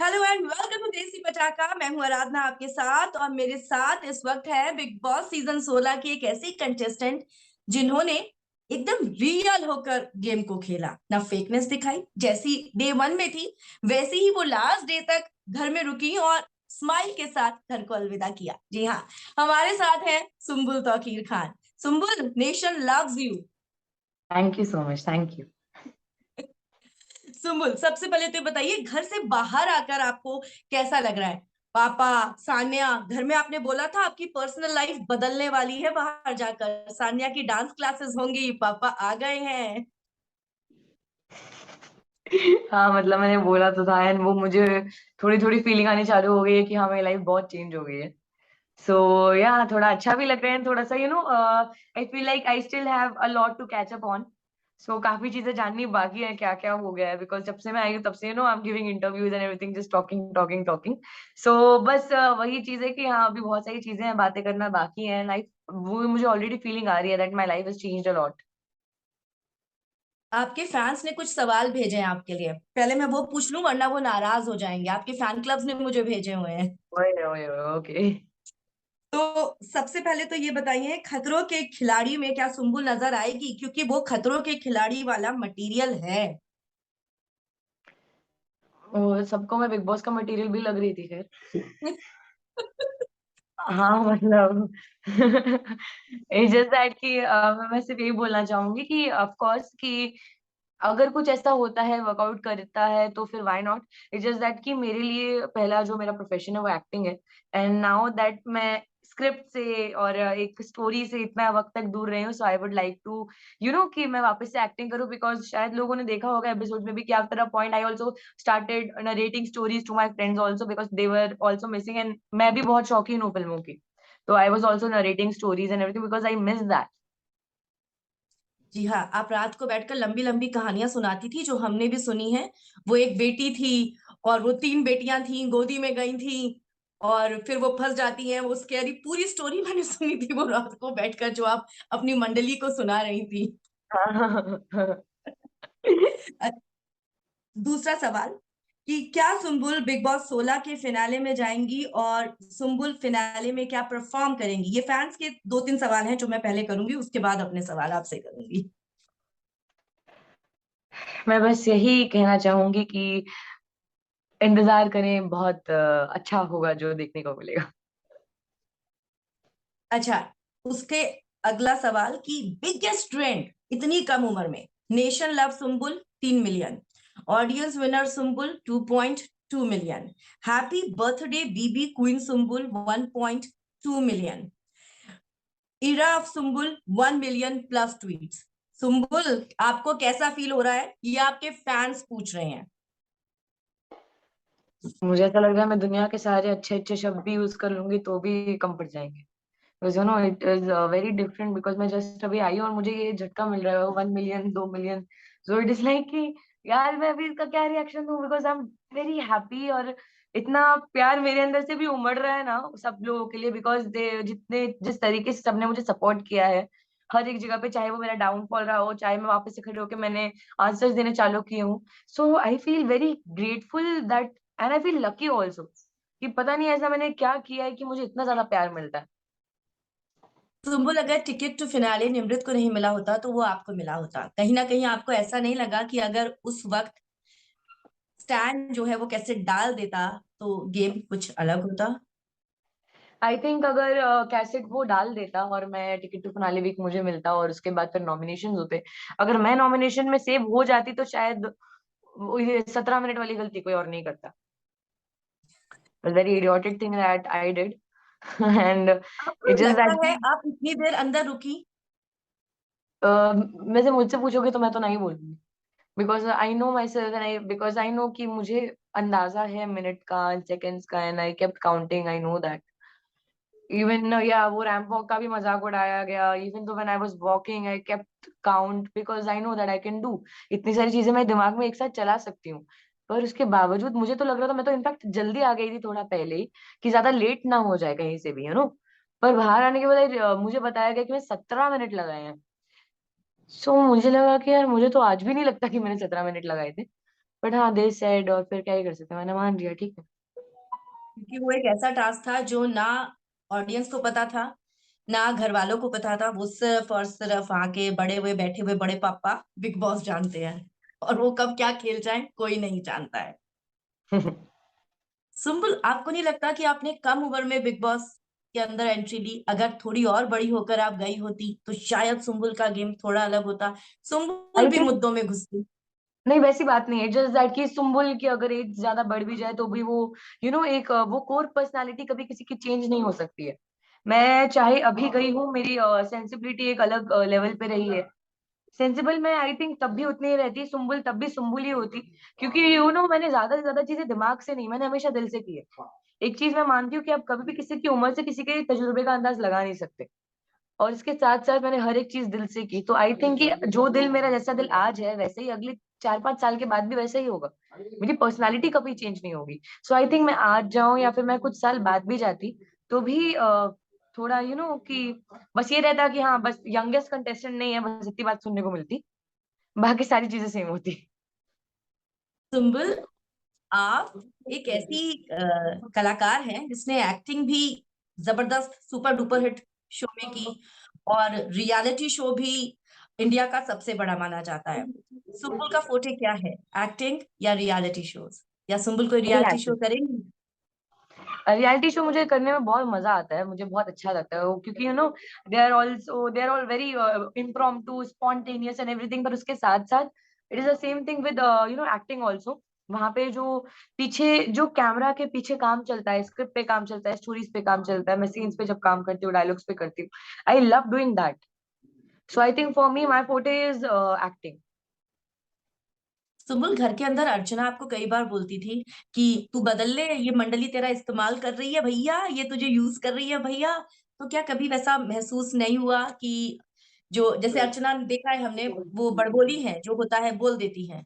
Hello and welcome to देसी पटाखा। मैं हूं आराधना आपके साथ और मेरे साथ इस वक्त है बिग बॉस सीजन 16 की एक ऐसी कंटेस्टेंट जिन्होंने एकदम रियल होकर गेम को खेला, ना फेकनेस दिखाई। जैसी डे वन में थी वैसे ही वो लास्ट डे तक घर में रुकी और स्माइल के साथ घर को अलविदा किया। जी हाँ, हमारे साथ है Sumbul Tauqeer Khan. Sumbul, nation loves you. Thank you so much. Thank you. Sumbul, सबसे पहले तो ये बताइए, घर से बाहर आकर आपको कैसा लग रहा है? पापा, सान्या, घर में आपने बोला था आपकी पर्सनल लाइफ बदलने वाली है बाहर जाकर, सान्या की डांस क्लासेस होंगी, पापा आ गए हैं। हाँ, मतलब मैंने बोला तो था एंड वो मुझे थोड़ी थोड़ी फीलिंग आनी चालू हो गई है कि हाँ, मेरी लाइफ बहुत चेंज हो गई है। सो या थोड़ा अच्छा भी लग रहा है, थोड़ा सा I feel like I still have a lot to catch up on. So काफी चीजें जाननी बाकी है, क्या क्या हो गया है, बिकॉज जब से मैं आई हूँ तब से I am giving interviews and everything, just talking talking talking. So बस वही चीज है कि हाँ, अभी बहुत सारी चीजें हैं, बातें करना बाकी है। लाइफ वो मुझे ऑलरेडी फीलिंग आ रही है that my life has changed a lot. आपके फैंस ने कुछ सवाल भेजे हैं आपके लिए, पहले मैं वो पूछ लूं वरना वो नाराज हो जाएंगे। आपके फैन क्लब्स ने मुझे भेजे हुए हैं। ओए ओए ओके। तो सबसे पहले तो ये बताइए, खतरों के खिलाड़ी में क्या सुम्बुल नजर आएगी? क्योंकि वो खतरों के खिलाड़ी वाला मटेरियल है। और सबको मैं बिग बॉस का मटेरियल भी लग रही थी खैर। हाँ मतलब इट्स जस्ट दैट कि मैं सिर्फ यही बोलना चाहूंगी कि ऑफ कोर्स कि अगर कुछ ऐसा होता है, वर्कआउट करता है तो फिर why not. It's just that कि मेरे लिए पहला जो मेरा प्रोफेशन है वो एक्टिंग है। एंड नाउ दैट मैं स्क्रिप्ट से और एक स्टोरी से इतना वक्त तक दूर रही हूँ, so I would like to कि मैं वापस से एक्टिंग करूँ। बिकॉज शायद लोगों ने देखा होगा एपिसोड में भी कि after a point I also started narrating stories to my friends also, because they were also missing and मैं भी बहुत शौकीन हूँ फिल्मों की। तो I was also narrating stories and everything because I miss that. जी हाँ, आप रात को बैठकर लंबी लंबी कहानियां सुनाती थी जो हमने भी सुनी है। वो एक बेटी थी और वो तीन बेटियां थी, गोदी में गई थी और फिर वो फंस जाती हैं, वो स्कैरी पूरी स्टोरी मैंने सुनी थी वो रात को बैठकर, जो आप अपनी मंडली को सुना रही थी। अ, दूसरा सवाल कि क्या सुम्बुल बिग बॉस 16 के फिनाले में जाएंगी और सुम्बुल फिनाले में क्या परफॉर्म करेंगी? ये फैंस के दो तीन सवाल हैं जो मैं पहले करूंगी, उसके बाद अपने सवाल आपसे करूंगी। मैं बस यही कहना चाहूंगी कि इंतजार करें, बहुत अच्छा होगा जो देखने को मिलेगा। अच्छा, उसके अगला सवाल कि बिगेस्ट ट्रेंड इतनी कम उम्र में, nation love Sumbul 3 million, audience winner Sumbul 2.2 million, happy birthday BB queen Sumbul 1.2 million, era of Sumbul 1 million plus tweets. Sumbul, आपको कैसा फील हो रहा है? ये आपके फैंस पूछ रहे हैं। मुझे ऐसा लग रहा है मैं दुनिया के सारे अच्छे अच्छे शब्द भी यूज कर लूंगी तो भी कम पड़ जाएंगे। Because it is very different, because मैं जस्ट अभी आई हूँ और मुझे ये झटका मिल रहा है 1 million 2 million. So it is like कि यार मैं अभी इसका क्या रिएक्शन दूं, because I am very happy. और इतना प्यार मेरे अंदर से भी उमड़ रहा है ना सब लोगों के लिए, बिकॉज दे जितने जिस तरीके से सबने मुझे सपोर्ट किया है हर एक जगह पे, चाहे वो मेरा डाउनफॉल रहा हो, चाहे मैं वापस से खड़े होकर मैंने आंसर्स देने चालू किए हूँ। So I feel very grateful that and I feel lucky also कि पता नहीं ऐसा मैंने क्या किया है कि मुझे इतना ज्यादा प्यार मिलता है। सुम्बुल, अगर टिकट टू फिनाले निमृत को नहीं मिला होता तो वो आपको मिला होता, कहीं ना कहीं आपको ऐसा नहीं लगा कि अगर उस वक्त स्टैंड जो है वो कैसे डाल देता तो गेम कुछ अलग होता? आई थिंक अगर कैसेट वो डाल देता और मैं टिकट टू फिनाले वीक मुझे मिलता और उसके बाद फिर नॉमिनेशन होते, अगर मैं नॉमिनेशन में सेव हो जाती तो शायद वो ये 17 मिनट वाली गलती कोई और नहीं करता। Very idiotic thing that I did and आपको इट जस्ट लगता दैट है आप इतनी देर अंदर रुकी? वैसे मुझसे पूछोगे तो मैं तो नहीं बोलूंगी, because I know my self and I because I know कि मुझे अंदाजा है मिनट का, सेकेंड्स का, and I kept counting. I know that even या वो रैंप वॉक का भी मजाक उड़ाया गया, इवन तो when I was walking I kept count because I know that I can do. इतनी सारी चीजें मैं दिमाग में एक साथ चला सकती हूँ। पर उसके बावजूद मुझे तो लग रहा था, मैं तो इनफैक्ट जल्दी आ गई थी थोड़ा पहले ही कि ज्यादा लेट ना हो जाए कहीं से भी पर बाहर आने के बाद मुझे बताया गया कि मैं 17 मिनट लगाए हैं। सो मुझे लगा कि यार मुझे तो आज भी नहीं लगता कि मैंने 17 मिनट लगाए थे। बट हाँ दे सेड, और फिर क्या ही कर सकते हैं, मैंने मान लिया, ठीक है। क्योंकि वो एक ऐसा टास्क था जो ना ऑडियंस को पता था, ना घर वालों को पता था। वो सिर्फ और सिर्फ आके बड़े हुए बैठे हुए बड़े पापा बिग बॉस जानते हैं, और वो कब क्या खेल जाए कोई नहीं जानता है। सुम्बुल, आपको नहीं लगता कि आपने कम उम्र में बिग बॉस के अंदर एंट्री ली? अगर थोड़ी और बड़ी होकर आप गई होती तो शायद सुम्बुल का गेम थोड़ा अलग होता, सुम्बुल आई भी थिंक, मुद्दों में घुसती। नहीं वैसी बात नहीं है, जस्ट दैट कि सुम्बुल की अगर एज ज्यादा बढ़ भी जाए तो भी वो एक वो कोर पर्सनालिटी कभी किसी की चेंज नहीं हो सकती है। मैं चाहे अभी गई हूँ, मेरी सेंसिबिलिटी एक अलग लेवल पे रही है। सेंसिबल मैं आई थिंक तब भी उतनी ही रहती, सुम्बुल तब भी सुम्बुल ही होती। क्योंकि मैंने ज्यादा से ज्यादा चीजें दिमाग से नहीं, मैंने हमेशा दिल से की है। एक चीज मैं मानती हूँ कि आप कभी भी किसी की उम्र से किसी के तजुर्बे का अंदाज लगा नहीं सकते। और इसके साथ साथ मैंने हर एक चीज दिल से की, तो आई थिंक कि जो दिल मेरा, जैसा दिल आज है वैसे ही अगले 4-5 साल के बाद भी वैसे ही होगा। मेरी पर्सनालिटी कभी चेंज नहीं होगी। सो आई थिंक मैं आज जाऊं या फिर मैं कुछ साल बाद भी जाती, तो भी थोड़ा कि बस ये रहता कि हाँ बस यंगेस्ट कंटेस्टेंट नहीं है, बस इतनी बात सुनने को मिलती, बाकी सारी चीजें सेम होती। सुम्बुल, आप एक ऐसी कलाकार हैं जिसने एक्टिंग भी जबरदस्त सुपर डुपर हिट शो में की, और रियलिटी शो भी इंडिया का सबसे बड़ा माना जाता है। सुम्बुल का फोटे क्या है, एक्टिंग या रियलिटी शोज? या सुम्बुल कोई रियलिटी शो करेंगी? रियलिटी शो मुझे करने में बहुत मजा आता है, मुझे बहुत अच्छा लगता है वो, क्योंकि they are all very impromptu, spontaneous and everything. पर उसके साथ साथ it is the same thing with acting also. वहां पे जो पीछे, जो कैमरा के पीछे काम चलता है, स्क्रिप्ट पे काम चलता है, स्टोरीज पे काम चलता है, मैं सीन्स पे जब काम करती हूँ, डायलॉग्स पे करती हूँ, I love doing that. So I think for me my forte is acting. Sumbul, घर के अंदर अर्चना आपको कई बार बोलती थी कि तू बदल ले, ये मंडली तेरा इस्तेमाल कर रही है भैया, ये तुझे यूज कर रही है भैया। तो क्या कभी वैसा महसूस नहीं हुआ कि जो जैसे अर्चना देखा है हमने, वो बड़बोली है, जो होता है बोल देती है?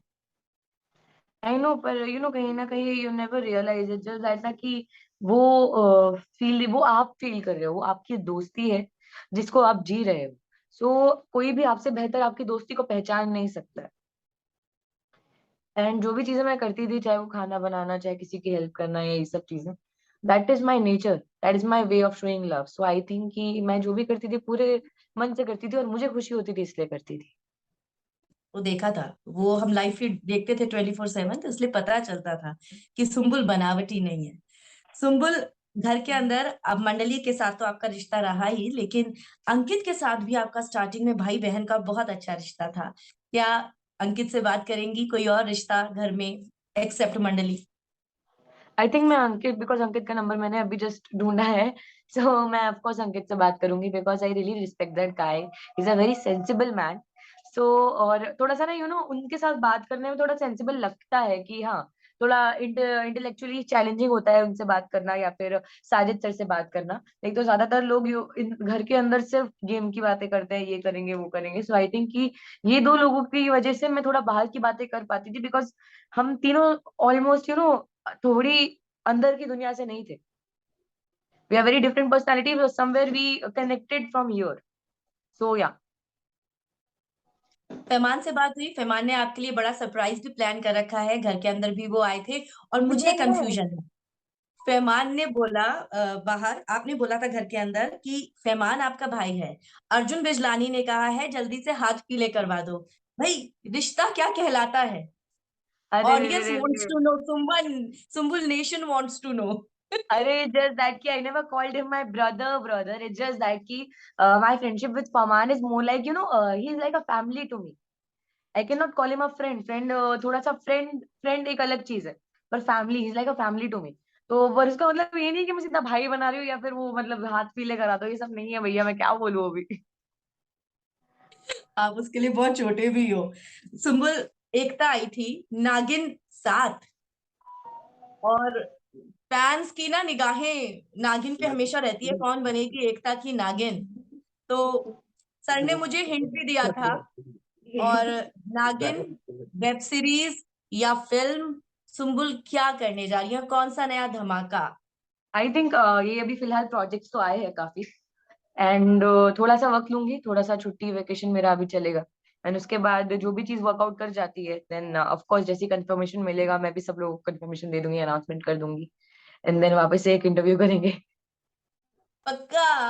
आई नो, पर कहीं ना कहीं you never realise it, just that ना कि वो फील, वो आप फील कर रहे हो, वो आपकी दोस्ती है जिसको आप जी रहे हो। सो कोई भी आपसे बेहतर आपकी दोस्ती को पहचान नहीं सकता है। एंड जो भी चीजें मैं करती थी, चाहे वो खाना बनाना, चाहे किसी की हेल्प करना, या ये सब चीजें, that is my nature, that is my way of showing love. So I think कि मैं जो भी करती थी पूरे मन से करती थी, और मुझे खुशी होती थी इसलिए करती थी। वो देखा था, वो हम लाइव फीड देखते थे 24/7, तो इसलिए पता चलता था कि सुम्बुल बनावटी नहीं है। सुम्बुल, घर के अंदर अब मंडली के साथ तो आपका रिश्ता रहा ही, लेकिन अंकित के साथ भी आपका स्टार्टिंग में भाई बहन का बहुत अच्छा रिश्ता था। क्या अंकित से बात करेंगी? कोई और रिश्ता घर में एक्सेप्ट मंडली? आई थिंक मैं अंकित, बिकॉज अंकित का नंबर मैंने अभी जस्ट ढूंढा है, सो मैं ऑफकोर्स अंकित से बात करूंगी, because I really respect that guy, is a very sensible man. So और थोड़ा सा ना उनके साथ बात करने में थोड़ा सेंसिबल लगता है कि हाँ, थोड़ा इंटेलेक्चुअली चैलेंजिंग होता है उनसे बात करना, या फिर साजिद सर से बात करना। नहीं तो ज्यादातर लोग घर के अंदर सिर्फ गेम की बातें करते हैं, ये करेंगे वो करेंगे। सो आई थिंक कि ये दो लोगों की वजह से मैं थोड़ा बाहर की बातें कर पाती थी, बिकॉज हम तीनों ऑलमोस्ट थोड़ी अंदर की दुनिया से नहीं थे। We are very different personality, somewhere we connected from here. So yeah. Farman से बात हुई? फैमान ने आपके लिए बड़ा सरप्राइज भी प्लान कर रखा है, घर के अंदर भी वो आए थे, और मुझे कंफ्यूजन है। फैमान ने बोला बाहर, आपने बोला था घर के अंदर कि फैमान आपका भाई है। अर्जुन बिजलानी ने कहा है जल्दी से हाथ पीले करवा दो। भाई, रिश्ता क्या कहलाता है? अरे रे रे ऑडियंस रे वांट्स रे। To know, Sumbul, Sumbul nation wants to know. अरे जस्ट दैट कि I never called him my brother brother, it's just that कि my friendship with Farman is more like he is like a family to me. I can not call him a friend, थोड़ा सा friend, friend एक अलग चीज है, पर family, is like a family to me. तो पर उसका मतलब ये नहीं कि मैं सीधा भाई बना रही हूँ, या फिर वो मतलब हाथ पीले करा दो, ये सब नहीं है भैया, मैं क्या बोलूँ अभी। आप उसके लिए बहुत छोटे भी हो। सुम्बुल, एकता आई थी नागिन 7, और फैंस की ना निगाहें नागिन पे हमेशा रहती है, कौन बनेगी एकता की नागिन। तो सर ने मुझे हिंट भी दिया था, और नागिन वेब सीरीज या फिल्म, सुम्बुल क्या करने जा रही है? कौन सा नया धमाका? आई थिंक ये अभी फिलहाल प्रोजेक्ट्स तो आए हैं काफी, एंड थोड़ा सा वक्त लूंगी, थोड़ा सा छुट्टी वेकेशन मेरा अभी चलेगा, एंड उसके बाद जो भी चीज वर्कआउट कर जाती है, देन ऑफ कोर्स जैसी कंफर्मेशन मिलेगा मैं भी सब लोगों को कंफर्मेशन दे दूंगी, अनाउंसमेंट कर दूंगी, एंड देन वापस से एक इंटरव्यू करेंगे। पक्का।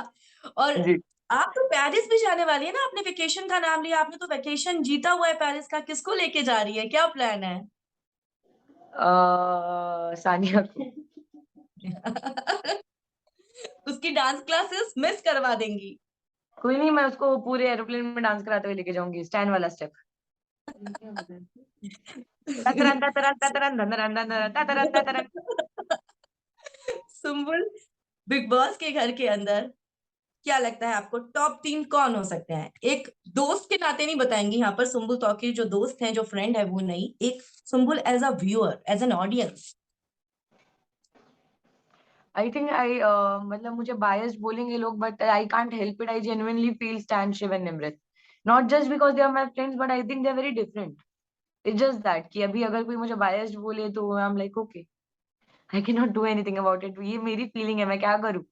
और जी। आप तो पेरिस भी जाने वाली है ना, आपने वेकेशन का नाम लिया, आपने तो वेकेशन जीता हुआ है पेरिस का, किसको लेके जा रही है, क्या प्लान है? सानिया को। उसकी डांस क्लासेस मिस करवा देंगी। कोई नहीं, मैं उसको पूरे एरोप्लेन में डांस कराते हुए लेके जाऊंगी, स्टैंड वाला स्टेप। ततरन ततरन ततरन धनरन धनरन ततरन ततरन। सुम्बुल, बिग बॉस के घर के अंदर क्या लगता है आपको टॉप 3 कौन हो सकते हैं? एक दोस्त के नाते नहीं बताएंगी यहाँ पर, सुम्बुल तो के जो दोस्त हैं, जो फ्रेंड है वो नहीं, एक Sumbul as a viewer, as an audience. I think I मतलब मुझे बायस्ड बोलेंगे लोग, but I can't help it, I genuinely feel stand Shiv and Nimrit, not just because they are my friends, but I think they are very different. It's just that कि अभी अगर कोई मुझे biased बोले तो I am like okay, I can not do anything about it, ये मेरी feeling है, मैं क्या करूँ।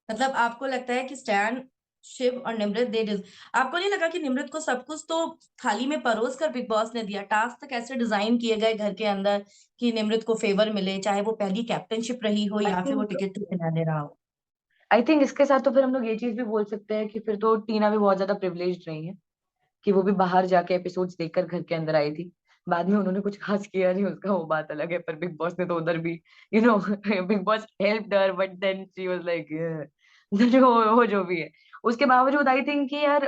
मतलब आपको लगता है कि स्टैन, शिव और निमृत दे आपको नहीं लगा कि निमृत को सब कुछ तो थाली में परोस कर बिग बॉस ने दिया? टास्क तक ऐसे डिजाइन किए गए घर के अंदर कि निमृत को फेवर मिले, चाहे वो पहली कैप्टनशिप रही हो आई या फिर वो थिंक टिकट खिला दे रहा हो। आई थिंक इसके साथ तो फिर हम लोग ये चीज भी बोल सकते हैं कि फिर तो टीना भी बहुत ज्यादा प्रिविलेज्ड रही है, कि वो भी बाहर जाके एपिसोड्स देखकर घर के अंदर आई थी। बाद में उन्होंने कुछ खास किया नहीं, उसका वो बात अलग है, पर बिग बॉस ने तो उधर भी Bigg Boss helped her, but then she was like जो वो जो भी है। उसके बावजूद आई थिंक कि यार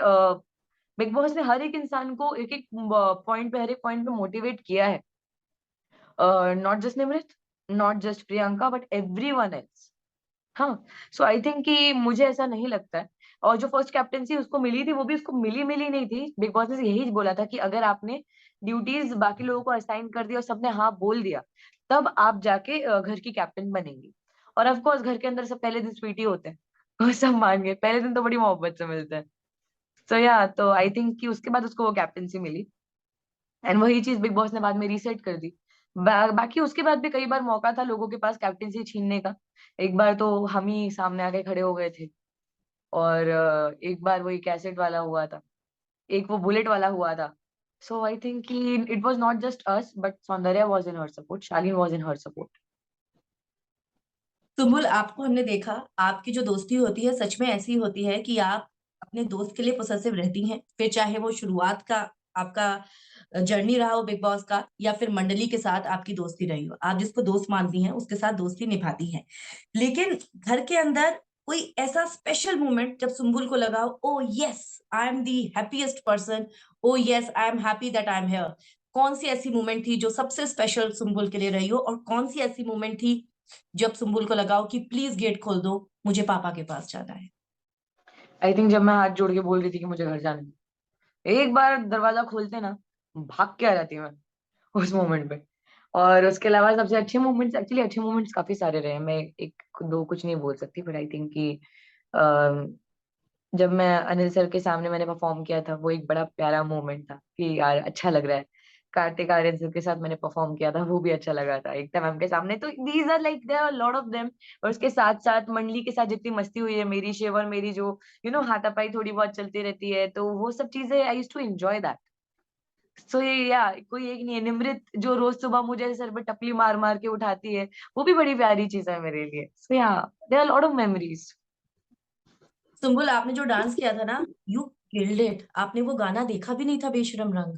बिग बॉस ने हर एक इंसान को एक एक पॉइंट पे, हर एक पॉइंट पे मोटिवेट किया है, not just Nimrit, not just Priyanka, but everyone else. हाँ। सो आई थिंक कि मुझे ऐसा नहीं लगता है। और जो फर्स्ट कैप्टेंसी उसको मिली थी, वो भी उसको मिली मिली नहीं थी, बिग बॉस ने यही बोला था कि अगर आपने ड्यूटीज बाकी लोगों को असाइन कर दी और सबने हाँ बोल दिया, तब आप जाके घर की कैप्टन बनेंगी। और ऑफ कोर्स घर के अंदर सब पहले दिन स्वीटी होते हैं वो सब मान गए, पहले दिन तो बड़ी मोहब्बत से मिलते हैं। सो या तो आई थिंक कि उसके बाद उसको वो कैप्टेंसी मिली, एंड वही चीज बिग बॉस ने बाद में रीसेट कर दी। बाकी उसके बाद भी कई बार मौका था लोगों के पास कैप्टेंसी छीनने का। एक बार तो हम ही सामने आके खड़े हो गए थे, और एक बार वही कैसेट वाला हुआ था, एक वो बुलेट वाला हुआ था। सो आई थिंक कि it was not just us, but Soundarya was in her support, Shalin was in her support. Sumbul, आपको हमने देखा, आपकी जो दोस्ती होती है सच में ऐसी होती है कि आप अपने दोस्त के लिए पोसेसिव रहती हैं, फिर चाहे वो शुरुआत का आपका जर्नी रहा हो बिग बॉस का, या फिर मंडली के साथ आपकी दोस्ती रही हो, आप जिसको दोस्त मानती हैं उसके साथ दोस्ती निभाती हैं। लेकिन घर के अंदर कोई ऐसा स्पेशल मोमेंट जब सुम्बुल को लगा, ओ yes, I am the happiest person, O yes, I am happy that I am here, कौन सी ऐसी मोमेंट थी जो सबसे स्पेशल सुम्बुल के लिए रही हो, और कौन सी ऐसी मोमेंट थी जब सुम्बुल को लगाओ कि प्लीज गेट खोल दो, मुझे पापा के पास जाना है? आई थिंक जब मैं हाथ जोड़ के बोल रही थी कि मुझे घर जाना है, एक बार दरवाजा खोलते ना, भाग के आ जाती मैं उस मोमेंट पे। और उसके अलावा सबसे अच्छे मोमेंट्स, एक्चुअली अच्छे मोमेंट्स काफी सारे रहे हैं, मैं एक दो कुछ नहीं बोल सकती, बट आई थिंक कि जब मैं अनिल सर के सामने मैंने परफॉर्म किया था, वो एक बड़ा प्यारा मोमेंट था कि यार अच्छा लग रहा है। कार्तिक आर्यन सर के साथ मैंने परफॉर्म किया था, वो भी अच्छा लगा था एकता मैम के सामने, तो these are like there are lot of them. और उसके साथ साथ मंडली के साथ जितनी मस्ती हुई है मेरी, शिव और मेरी जो हाथापाई थोड़ी बहुत चलती रहती है, तो वो सब चीजें I used to enjoy that. So ये या कोई एक नहीं है, निमृत जो रोज सुबह मुझे सर पे टपली मार मार के उठाती है, वो भी बड़ी प्यारी चीज है मेरे लिए। So yeah there are lot of memories. Sumbul, आपने जो डांस किया था ना, यू किल्ड इट। आपने वो गाना देखा भी नहीं था, बेशरम रंग,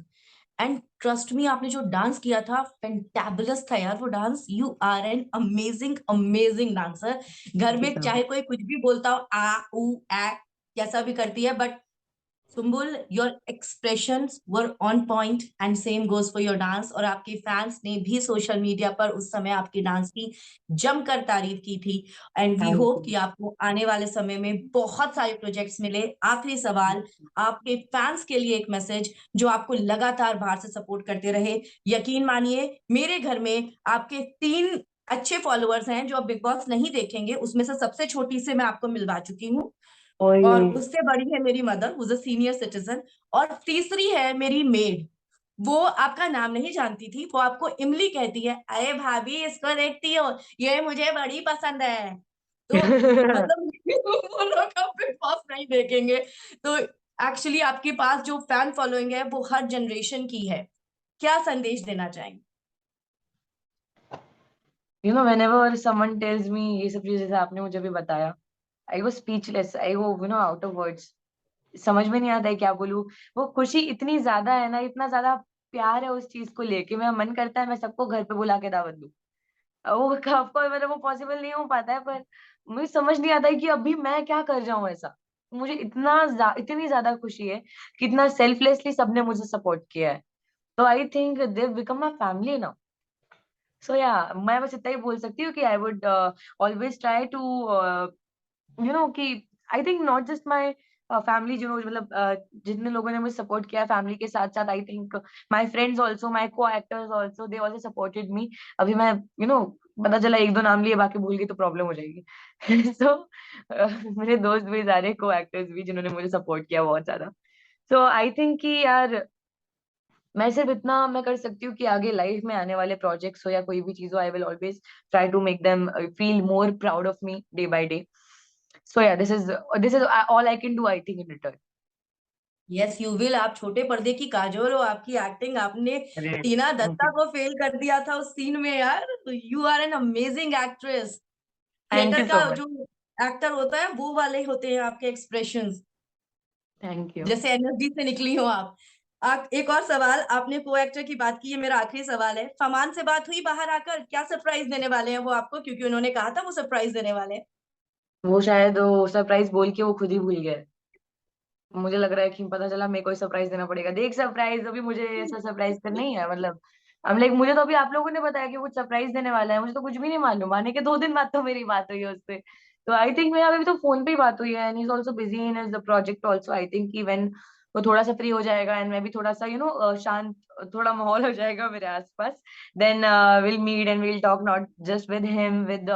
एंड ट्रस्ट मी, आपने जो डांस किया था फैंटाबुलस था यार वो dance. You are an amazing amazing dancer. घर थैंक यू में सो चाहे मच। कोई कुछ भी बोलता हो, आ ऊ ए कैसा भी करती है, but Sumbul, your expressions were on point, and same goes for your dance. और आपके फैंस ने भी सोशल मीडिया पर उस समय आपके डांस की जमकर तारीफ की थी। And we thank hope you. कि आपको आने वाले समय में बहुत सारे प्रोजेक्ट्स मिले। आखिरी सवाल, आपके फैंस के लिए एक मैसेज जो आपको लगातार बाहर से सपोर्ट करते रहे। यकीन मानिए, मेरे घर में आपके 3 अच्छे फॉलोअर्स हैं जो अब बिग बॉस नहीं देखेंगे, उसमें से सबसे छोटी से मैं आपको मिलवा चुकी हूँ, और ओए। उससे बड़ी है मेरी mother, who is a senior citizen, और तीसरी है मेरी मेड। वो आपका नाम नहीं जानती थी, वो आपको इमली कहती है, अरे भाभी इसको देखती हो, ये मुझे बड़ी पसंद है। तो मतलब वो लोग अब बिग बॉस नहीं देखेंगे। तो एक्चुअली आपके पास जो फैन फॉलोइंग है वो हर जनरेशन की है, क्या संदेश देना चाहेंगे? whenever someone tells me ये सब चीजें जैसे आपने मुझे भी बताया, I was speechless, I go out of words. समझ में नहीं आता है क्या बोलूं। वो खुशी इतनी ज्यादा है ना, इतना ज्यादा प्यार है उस चीज को लेके, मेरा मन करता है मैं सबको घर पे बुला के दावत दूं। वो आपको मतलब वो पॉसिबल नहीं हो पाता है, पर मुझे समझ नहीं आता है कि अभी मैं क्या कर जाऊं ऐसा। मुझे इतनी ज्यादा खुशी है कि इतना सेल्फलेसली सबने मुझे सपोर्ट किया है। तो I think they become my family now. So yeah मैं बस इतना ही बोल सकती हूँ कि I would always try to कि I think not just my family, जो मतलब जितने लोगों ने मुझे सपोर्ट किया फैमिली के साथ साथ, I think my friends also, my co actors also, they also supported me. अभी मैं पता चला एक दो नाम लिए बाकी भूल गई तो प्रॉब्लम हो जाएगी। सो मेरे दोस्त भी सारे को एक्टर्स भी जिन्होंने मुझे सपोर्ट किया बहुत ज्यादा। सो आई थिंक कि यार मैं सिर्फ इतना मैं कर सकती हूँ कि आगे लाइफ में आने वाले प्रोजेक्ट्स हो या कोई भी चीज हो, I will always try to make them feel more proud of me day by day. So yeah, this is all I can do, I think, in return. Yes you will. आप छोटे पर्दे की काजोल हो, आपकी एक्टिंग, आपने Great. Tina Thank Datta you. को fail कर दिया था उस सीन में यार। You are an amazing actress. Thank theatre you का so much. जो एक्टर होता है वो वाले होते हैं आपके एक्सप्रेशंस, Thank you. जैसे एनर्जी से निकली हो आप। एक और सवाल, आपने को एक्टर की बात की है, मेरा आखिरी सवाल है, फमान से बात हुई बाहर आकर? क्या सरप्राइज देने वाले हैं वो आपको, क्योंकि उन्होंने कहा था वो सरप्राइज देने वाले हैं। वो शायद वो सरप्राइज बोल के वो खुद ही भूल गए। मुझे लग रहा है कि पता चला मेरे को सरप्राइज देना पड़ेगा। देख सरप्राइज, अभी मुझे ऐसा सरप्राइज करना ही है मतलब। अब लाइक मुझे तो अभी आप लोगों ने बताया कि कुछ सरप्राइज देने वाला है, मुझे तो कुछ भी नहीं मालूम। आने के 2 दिन बाद तो मेरी बात हुई है उससे। तो आई थिंक मेरा अभी तो फोन पे ही बात हुई है, and he is also busy in his project also. I think कि व्हेन वो थोड़ा सा फ्री हो जाएगा एंड मैं भी थोड़ा सा शांत, थोड़ा माहौल हो जाएगा मेरे आसपास, then will meet and will talk, not just with him, with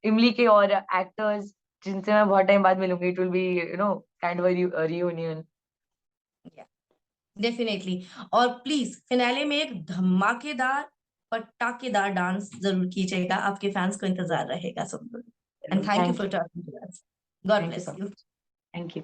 Imlie के और एक्टर्स जिनसे मैं बहुत टाइम बाद मिलूंगी। It will be kind of reunion. Definitely. और प्लीज फिनाले में एक धमाकेदार पटाकेदार डांस जरूर कीजिएगा, आपके फैंस को इंतजार रहेगा सुनने। And thank you thank for you. Talking to us. God thank you bless so you. Much. Thank you.